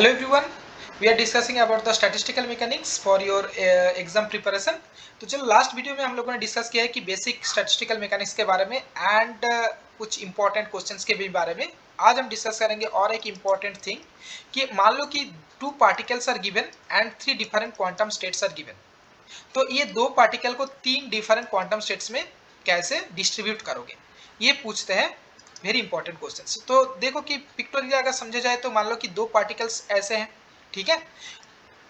Hello everyone, we are discussing about the statistical mechanics for your exam preparation. तो चलो last video में हम लोगों ने डिस्कस किया है कि बेसिक स्टैटिस्टिकल मैकेनिक्स के बारे में एंड कुछ इंपॉर्टेंट क्वेश्चंस के भी बारे में आज हम डिस्कस करेंगे। और एक इंपॉर्टेंट थिंग कि मान लो कि 2 particles are given and 3 different quantum states are given, तो ये 2 पार्टिकल को 3 डिफरेंट क्वांटम स्टेट्स में कैसे डिस्ट्रीब्यूट करोगे, ये पूछते हैं। Very important question. तो देखो कि पिक्टोरियल अगर समझे जाए तो मान लो कि 2 पार्टिकल्स ऐसे हैं, ठीक है।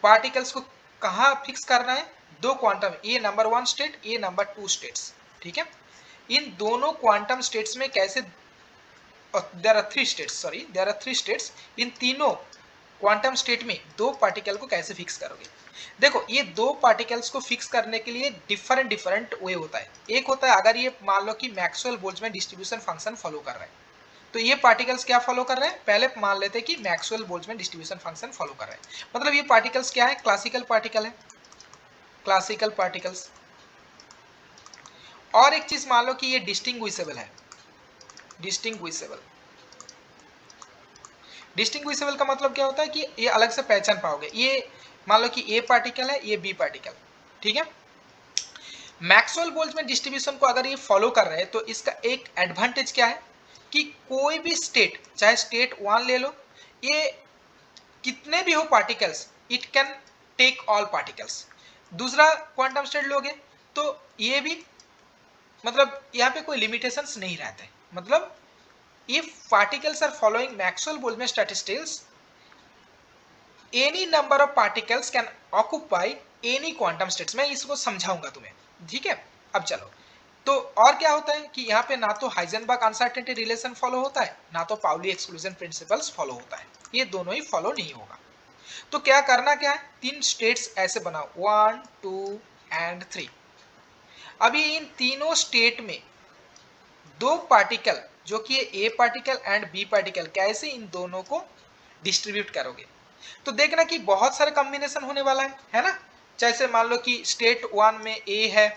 पार्टिकल्स को कहाँ फिक्स करना है, 2 क्वांटम, ये नंबर 1 स्टेट, ये नंबर 2 स्टेट्स, ठीक है। इन दोनों क्वांटम स्टेट्स में कैसे, there are 3 states, sorry there are 3 states, इन तीनों क्वांटम स्टेट में 2 पार्टिकल को कैसे फिक्स करोगे। देखो ये 2 पार्टिकल्स को फिक्स करने के लिए डिफरेंट वे होता है। एक होता है अगर ये मान लो कि Maxwell Boltzmann distribution function follow कर रहा है, तो ये पार्टिकल्स क्या फॉलो कर रहे हैं, पहले मान लेते हैं कि Maxwell Boltzmann distribution function follow कर रहे हैं। मतलब ये पार्टिकल्स क्या है, क्लासिकल पार्टिकल है, क्लासिकल पार्टिकल्स। और एक चीज मान लो कि ये डिस्टिंग्विशेबल है, डिस्टिंग्विशेबल। डिस्टिंग्विशेबल का मतलब क्या होता है कि ये अलग से पहचान पाओगे। ये मान लो कि ए पार्टिकल है, ये बी पार्टिकल, ठीक है। मैक्सवेल बोल्ट्जमैन डिस्ट्रीब्यूशन को अगर ये फॉलो कर रहे हैं तो इसका एक एडवांटेज क्या है कि कोई भी स्टेट, चाहे स्टेट 1 ले लो, ये कितने भी हो particles, it can take all particles. दूसरा क्वांटम स्टेट लोगे तो ये भी, मतलब यहाँ पे कोई लिमिटेशंस नहीं रहते। मतलब if particles are following Maxwell-Boltzmann statistics, any number of particles can occupy any quantum states। मैं इसको समझाऊंगा तुम्हें, ठीक है। अब चलो, तो और क्या होता है कि यहाँ पे ना तो हाइजेनबर्ग अनसर्टेनिटी रिलेशन फॉलो होता है, ना तो पाउली एक्सक्लूजन प्रिंसिपल्स फॉलो होता है, ये दोनों ही फॉलो नहीं होगा। तो क्या करना क्या है, 3 स्टेट्स ऐसे बनाओ, 1 2 एंड 3। अभी इन तीनों स्टेट में 2 पार्टिकल, जो कि A particle and B particle, कैसे इन दोनों को डिस्ट्रीब्यूट करोगे। तो देखना कि बहुत सारे कॉम्बिनेशन होने वाला है ना। जैसे मान लो कि स्टेट 1 में ए है,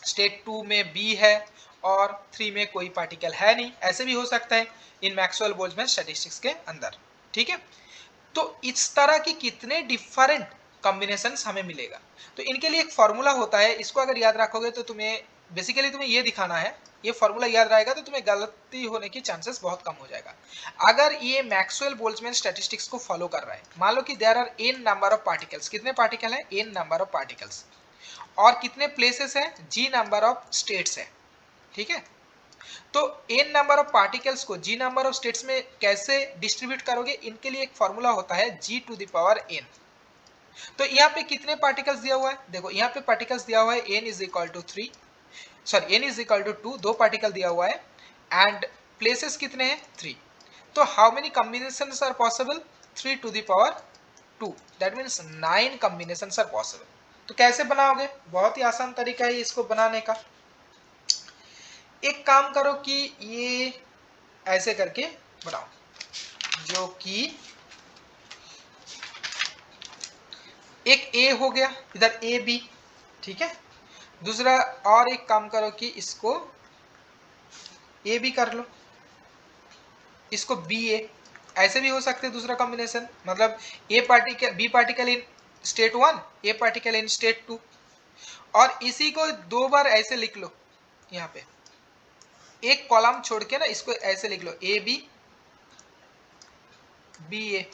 स्टेट 2 में बी है और 3 में कोई पार्टिकल है नहीं, ऐसे भी हो सकता है इन मैक्सवेल बोल्ट्जमैन स्टैटिस्टिक्स के अंदर, ठीक है। तो इस तरह की कितने डिफरेंट कॉम्बिनेशंस हमें मिलेगा। तो इनके लिए एक फॉर्मूला होता है, इसको अगर याद रखोगे तो तुम्हें बेसिकली तुम्हें ये दिखाना है, ये फॉर्मूला याद रहेगा तो तुम्हें गलती होने की चांसेस बहुत कम हो जाएगा। अगर ये मैक्सवेल बोल्ट्जमैन स्टैटिस्टिक्स को फॉलो कर रहा है, मान लो कि there are N number of particles, कितने पार्टिकल है, एन नंबर ऑफ पार्टिकल्स, और कितने प्लेसेस है, जी नंबर ऑफ स्टेट्स है, ठीक है। तो एन नंबर ऑफ पार्टिकल्स को जी नंबर ऑफ स्टेट्स में कैसे डिस्ट्रीब्यूट करोगे, इनके लिए एक फॉर्मूला होता है जी टू द पावर एन। तो यहाँ पे कितने पार्टिकल्स दिया हुआ है, देखो यहाँ पे पार्टिकल्स दिया हुआ है N is equal to 3, sorry N is equal to 2, 2 particle दिया हुआ है एंड प्लेसेस कितने हैं, 3। तो how many combinations are possible, 3 to the power 2, that means 9 combinations are possible. तो कैसे बनाओगे, बहुत ही आसान तरीका है इसको बनाने का। एक काम करो कि ये ऐसे करके बनाओ, जो कि एक ए हो गया, इधर ए बी, ठीक है। दूसरा और एक काम करो कि इसको ए बी कर लो, इसको बी ए, ऐसे भी हो सकते हैं दूसरा कॉम्बिनेशन। मतलब A particle B particle in state 1, A particle in state 2, और इसी को 2 बार ऐसे लिख लो। यहाँ पे एक कॉलम छोड़ के ना इसको ऐसे लिख लो, ए बी बी ए,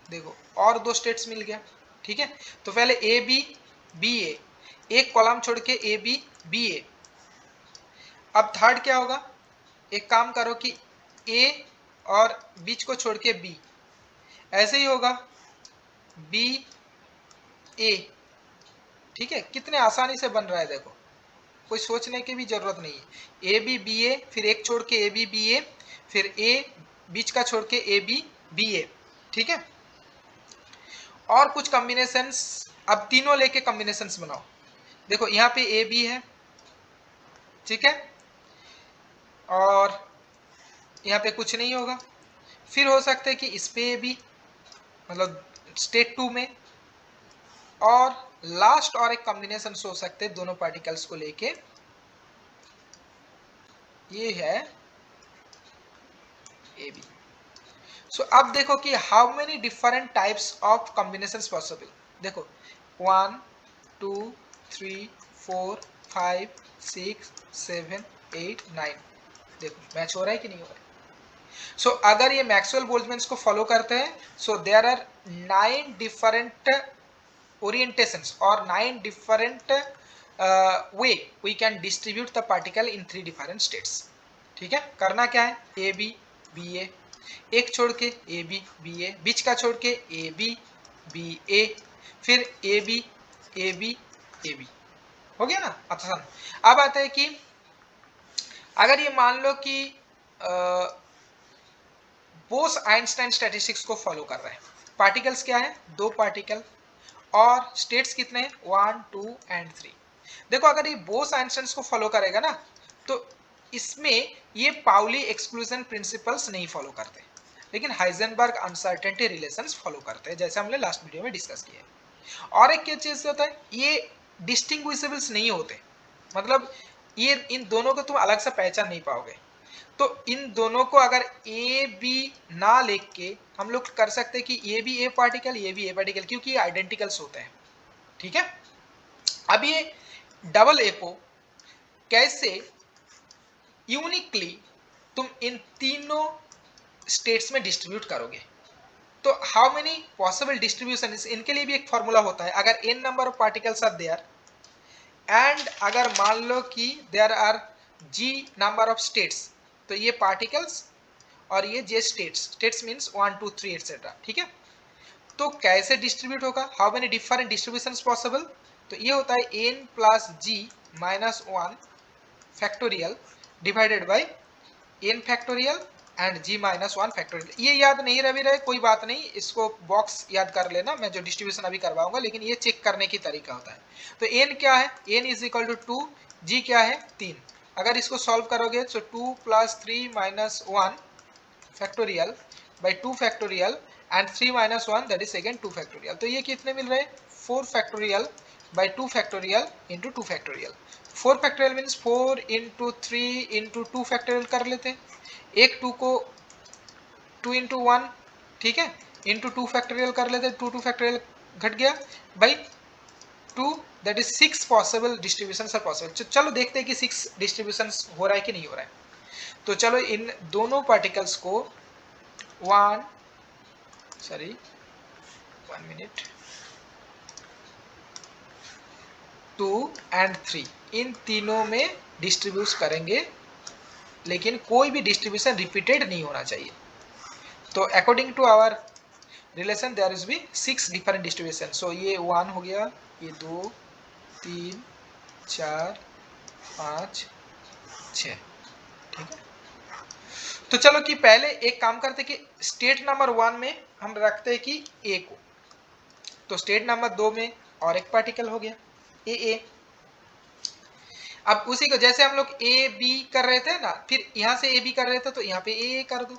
देखो और 2 स्टेट्स मिल गया, ठीक है। तो पहले ए बी बी ए, एक कॉलम छोड़ के ए बी बी ए। अब थर्ड क्या होगा, एक काम करो कि ए और बीच को छोड़ के बी, ऐसे ही होगा बी ए, ठीक है। कितने आसानी से बन रहा है, देखो कोई सोचने की भी जरूरत नहीं है। ए बी बी ए, फिर एक छोड़ के ए बी बी ए, फिर ए बीच का छोड़ के ए बी बी ए, ठीक है। और कुछ कॉम्बिनेशंस, अब तीनों लेके कॉम्बिनेशंस बनाओ। देखो यहाँ पे ए बी है, ठीक है, और यहाँ पे कुछ नहीं होगा। फिर हो सकता है कि इस पे ए बी, मतलब स्टेट 2 में, और लास्ट और एक कॉम्बिनेशन हो सकते हैं दोनों पार्टिकल्स को लेके, ये है ए बी। सो अब देखो कि how many different types of combinations possible. देखो 1 2 3 4 5 6 7 8 9, देखो मैच हो रहा है कि नहीं हो रहा है। सो अगर ये मैक्सवेल बोल्ट्जमैन को फॉलो करते हैं, so there are 9 different orientations or 9 different way we can distribute the particle in 3 different states। ठीक है, करना क्या है, ए बी बी ए, एक छोड़ के ए बी बी ए, बीच का छोड़ के ए बी ए, फिर A B A B A B, हो गया ना आसान। अब आता है कि अगर ये मान लो कि बोस आइंस्टाइन स्टैटिस्टिक्स को फॉलो कर रहे हैं, पार्टिकल्स क्या है, दो पार्टिकल, और स्टेट्स कितने हैं, 1 2 एंड 3। देखो अगर ये बोस आइंस्टाइन को फॉलो करेगा ना, तो इसमें ये पाउली एक्सक्लूजन प्रिंसिपल्स नहीं फॉलो करते, लेकिन हाइजेनबर्ग अनसर्टेनिटी रिलेशंस फॉलो करते हैं, जैसे हमने लास्ट वीडियो में डिस्कस किया है। और एक क्या चीज होता है, ये डिस्टिंग्विशेबल्स नहीं होते, मतलब ये इन दोनों को तुम अलग से पहचान नहीं पाओगे। तो इन दोनों को अगर ए बी ना लिख के हम लोग कर सकते हैं कि ये भी ए पार्टिकल ये भी ए पार्टिकल, क्योंकि ये आइडेंटिकल्स होते हैं। ठीक है, अब ये डबल ए को कैसे यूनिकली तुम इन तीनों स्टेट्स में डिस्ट्रीब्यूट करोगे, तो हाउ मेनी पॉसिबल डिस्ट्रीब्यूशन, इनके लिए भी एक फॉर्मूला होता है। अगर N number of particles are there and अगर मान लो कि there are G number of states, तो ये पार्टिकल्स और ये J states, states means 1 2 3 etcetera. ठीक है, तो कैसे डिस्ट्रीब्यूट होगा, how many different distribution possible, तो ये होता है N plus G minus 1 factorial divided by N factorial and G minus 1 factorial. ये याद नहीं रहे कोई बात नहीं, इसको बॉक्स याद कर लेना, मैं जो डिस्ट्रीब्यूशन अभी करवाऊंगा, लेकिन ये चेक करने की तरीका होता है। तो एन क्या है, एन इज इक्वल टू 2, जी क्या है 3, अगर इसको सॉल्व करोगे तो 2 plus 3 minus 1 factorial by 2 factorial and 3 minus 1 that is again 2 factorial. तो ये कितने मिल रहे हैं, 4 factorial by 2 factorial into 2 factorial. 4 factorial means 4 into 3 into 2 factorial कर लेते हैं, एक 2 को 2 इंटू 1, ठीक है, इंटू 2 फैक्टोरियल कर लेते हैं, 2 2 फैक्टोरियल घट गया by 2, that is 6 possible distribution are possible. चलो देखते हैं कि 6 डिस्ट्रीब्यूशन हो रहा है कि नहीं हो रहा है। तो चलो इन दोनों पार्टिकल्स को 1 मिनट 2 एंड 3 इन तीनों में डिस्ट्रीब्यूट करेंगे, लेकिन कोई भी डिस्ट्रीब्यूशन रिपीटेड नहीं होना चाहिए। तो according to our relation there is be 6 different distribution. So ये 1 हो गया, ये 2 3 4 5 6, ठीक है। तो चलो कि पहले एक काम करते कि स्टेट नंबर 1 में हम रखते हैं कि ए को, तो स्टेट नंबर 2 में और एक पार्टिकल हो गया ए। अब उसी को जैसे हम लोग ए बी कर रहे थे ना, फिर यहां से ए बी कर रहे थे तो यहाँ पे ए कर दो,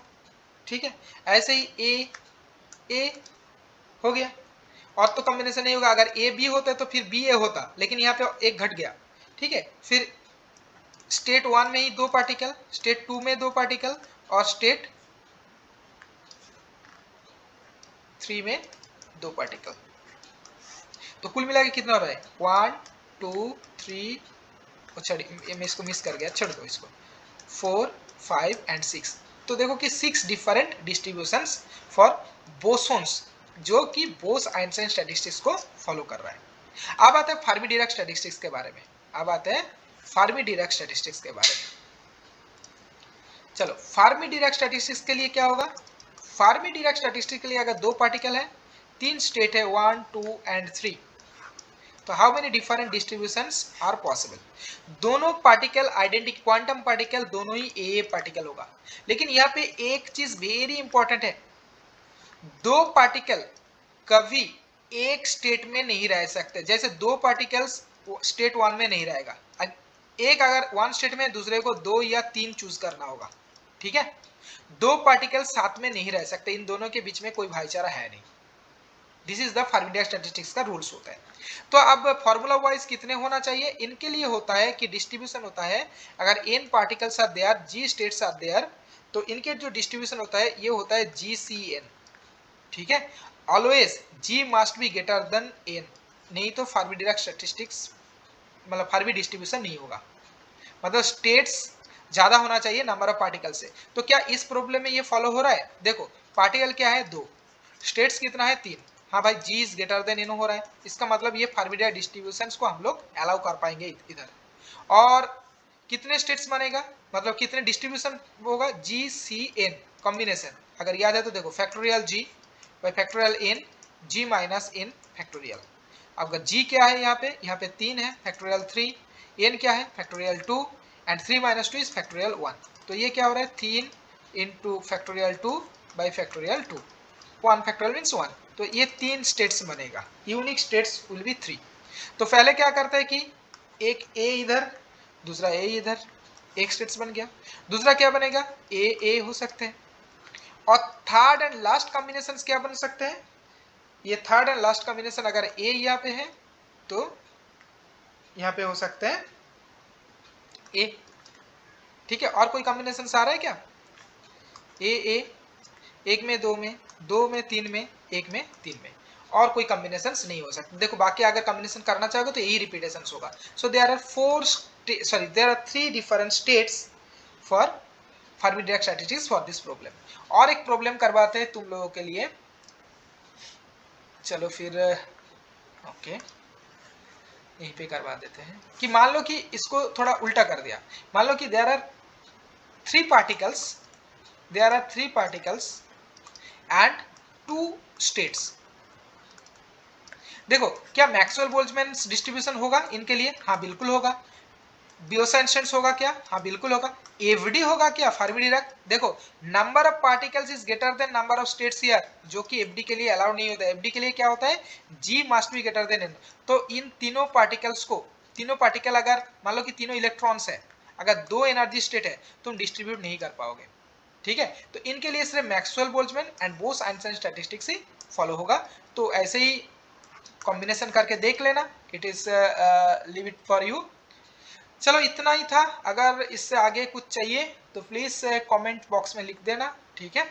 ठीक है, ऐसे ही ए हो गया। और तो कॉम्बिनेशन नहीं होगा, अगर ए बी होता तो फिर बी ए होता, लेकिन यहाँ पे एक घट गया, ठीक है। फिर स्टेट 1 में ही 2 पार्टिकल, स्टेट 2 में 2 पार्टिकल और स्टेट 3 में 2 पार्टिकल। तो कुल मिला के कितना हो रहा है, 1 2 3, मैं इसको मिस कर गया, छोड़ दो इसको, 4 5 एंड 6। तो देखो कि 6 डिफरेंट डिस्ट्रीब्यूशंस फॉर बोसोन्स, जो कि बोस आइंस्टाइन स्टैटिस्टिक्स को फॉलो कर रहा है। अब आते हैं फर्मी डिराक स्टैटिस्टिक्स के बारे में, अब आते हैं फर्मी डिराक स्टैटिस्टिक्स के बारे में। चलो फर्मी डिराक स्टैटिस्टिक्स के लिए क्या होगा, फर्मी डिराक स्टैटिस्टिक्स के लिए अगर 2 पार्टिकल है, 3 स्टेट है 1 2 एंड 3, तो how many different distributions are possible. दोनों पार्टिकल आइडेंटिटी क्वांटम पार्टिकल दोनों ही ए पार्टिकल होगा, लेकिन यहाँ पे एक चीज वेरी इंपॉर्टेंट है, 2 पार्टिकल कभी एक स्टेट में नहीं रह सकते। जैसे 2 पार्टिकल्स स्टेट 1 में नहीं रहेगा, एक अगर 1 स्टेट में, दूसरे को 2 या 3 चूज करना होगा, ठीक है। 2 पार्टिकल साथ में नहीं रह सकते, इन दोनों के बीच में कोई भाईचारा है नहीं। This is the Fermi Dirac statistics का रूल्स होता है। तो अब फॉर्मूला वाइज कितने होना चाहिए, इनके लिए होता है कि डिस्ट्रीब्यूशन होता है, अगर n particles are there, g states are there, तो इनके जो डिस्ट्रीब्यूशन होता है ये होता है GCN, ठीक है। Always G must be greater then N, नहीं तो फार्मी-डिराक स्टैटिस्टिक्स मतलब फार्मी डिस्ट्रीब्यूशन नहीं होगा, मतलब स्टेट्स ज्यादा होना चाहिए नंबर ऑफ पार्टिकल से। तो क्या इस प्रॉब्लम में ये फॉलो हो रहा है? देखो पार्टिकल क्या है 2, स्टेट्स कितना है 3, हाँ भाई G is greater than N हो रहा है, इसका मतलब ये फार्मी-डिराक डिस्ट्रीब्यूशंस को हम लोग अलाउ कर पाएंगे इधर। और कितने स्टेट्स बनेगा, मतलब कितने डिस्ट्रीब्यूशन होगा? GCN कॉम्बिनेशन, अगर याद है तो देखो factorial G by factorial N, G minus N factorial. अब G क्या है यहाँ पे 3 है फैक्टोरियल 3, N क्या है factorial 2 and 3 minus 2 is factorial 1। तो ये क्या हो रहा है 3 into factorial 2 by factorial 2, 1 factorial means 1। तो ये 3 स्टेट्स बनेगा, यूनिक स्टेट्स विल बी 3। तो पहले क्या करते हैं कि एक A इधर, दूसरा A इधर, एक स्टेट्स बन गया। दूसरा क्या बनेगा? A हो सकते हैं। और थर्ड एंड लास्ट कॉम्बिनेशन क्या बन सकते हैं? ये थर्ड एंड लास्ट कॉम्बिनेशन अगर A यहाँ पे है तो यहाँ पे हो सकते हैं A, ठीक है। और कोई कॉम्बिनेशन आ रहा है क्या? A, एक में, दो में, दो में, तीन में, एक में, तीन में, और कोई कॉम्बिनेशन नहीं हो सकते। देखो बाकी अगर कॉम्बिनेशन करना चाहोगे तो यही रिपीटेशन होगा। So there are 3 different states for Fermi Dirac statistics for this problem. और एक प्रॉब्लम करवाते हैं तुम लोगों के लिए, चलो फिर ओके यहीं पे करवा देते हैं कि मान लो कि इसको थोड़ा उल्टा कर दिया। मान लो कि there are 3 particles and 2 states. देखो क्या मैक्सवेल बोल्ट्जमैन डिस्ट्रीब्यूशन होगा इनके लिए? हाँ बिल्कुल होगा। बियोसेंसेंस होगा क्या? हाँ बिल्कुल होगा। एफडी होगा क्या फार्मी-डिराक? देखो number of particles is greater than number of states here, जो कि एफडी के लिए अलाउड नहीं होता है। एफडी के लिए क्या होता है? G must be greater than N. तो इन तीनों पार्टिकल्स को, तीनों पार्टिकल अगर मान लो कि तीनों इलेक्ट्रॉन्स है, अगर 2 एनर्जी स्टेट है तुम डिस्ट्रीब्यूट नहीं कर पाओगे, ठीक है। तो इनके लिए सिर्फ Maxwell Boltzmann and Bose Einstein statistics ही फॉलो होगा। तो ऐसे ही कॉम्बिनेशन करके देख लेना, it is leave it for you. चलो इतना ही था, अगर इससे आगे कुछ चाहिए तो प्लीज कमेंट बॉक्स में लिख देना, ठीक है।